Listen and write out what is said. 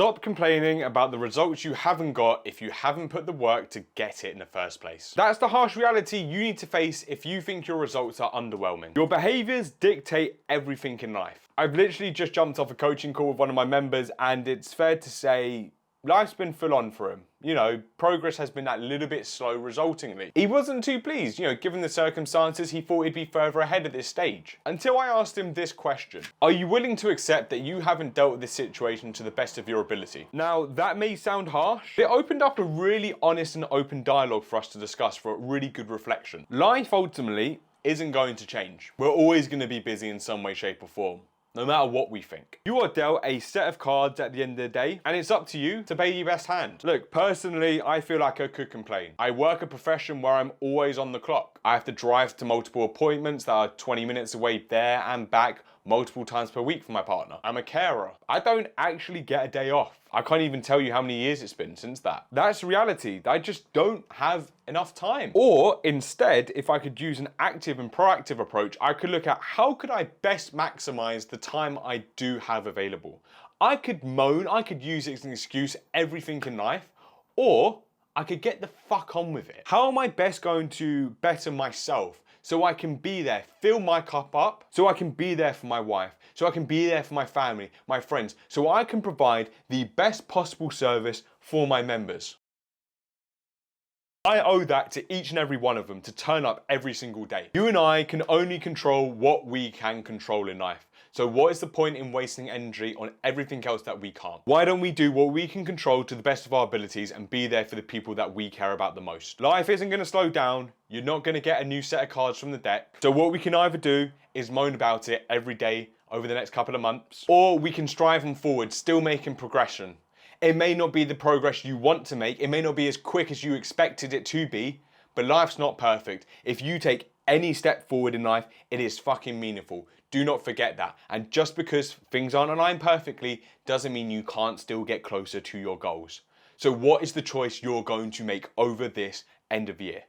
Stop complaining about the results you haven't got if you haven't put the work to get it in the first place. That's the harsh reality you need to face if you think your results are underwhelming. Your behaviors dictate everything in life. I've literally just jumped off a coaching call with one of my members, and it's fair to say life's been full on for him. You know, progress has been that little bit slow resultingly. He wasn't too pleased, given the circumstances, he thought he'd be further ahead at this stage. Until I asked him this question: are you willing to accept that you haven't dealt with this situation to the best of your ability? Now, that may sound harsh, but it opened up a really honest and open dialogue for us to discuss for a really good reflection. Life ultimately isn't going to change. We're always going to be busy in some way, shape or form, no matter what we think. You are dealt a set of cards at the end of the day, and it's up to you to play your best hand. Look, personally, I feel like I could complain. I work a profession where I'm always on the clock. I have to drive to multiple appointments that are 20 minutes away there and back multiple times per week for my partner. I'm a carer. I don't actually get a day off. I can't even tell you how many years it's been since that. That's reality. I just don't have enough time. Or instead, if I could use an active and proactive approach, I could look at how could I best maximize the time I do have available. I could moan, I could use it as an excuse, everything in life, or I could get the fuck on with it. How am I best going to better myself so I can be there, fill my cup up, so I can be there for my wife, so I can be there for my family, my friends, so I can provide the best possible service for my members? I owe that to each and every one of them to turn up every single day. You and I can only control what we can control in life. So what is the point in wasting energy on everything else that we can't? Why don't we do what we can control to the best of our abilities and be there for the people that we care about the most? Life isn't going to slow down. You're not going to get a new set of cards from the deck. So what we can either do is moan about it every day over the next couple of months, or we can strive on forward, still making progression. It may not be the progress you want to make. It may not be as quick as you expected it to be, but life's not perfect. If you take any step forward in life, it is fucking meaningful. Do not forget that. And just because things aren't aligned perfectly doesn't mean you can't still get closer to your goals. So what is the choice you're going to make over this end of year?